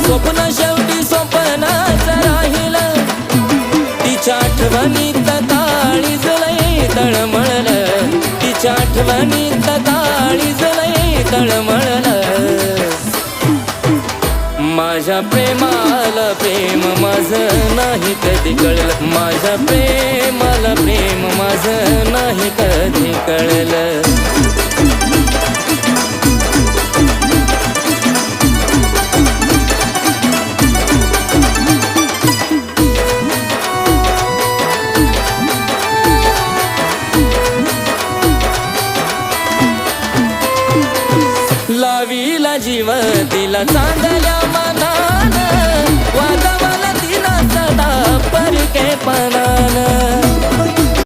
स्वप्न शेवटी स्वप्नाच राहिलं, तिच्या आठवणीत काळीज लय तळमळलं, तिच्या आठवणीत काळीज लय तळमळलं. माझ्या प्रेमाला प्रेम माझं नाही कधी कळलं, माझ्या प्रेमाला प्रेम माझं नाही कधी कळलं. लावीला जीव तिला चांगल्या मनानं, वागवला तिला सदा परकेपणानं.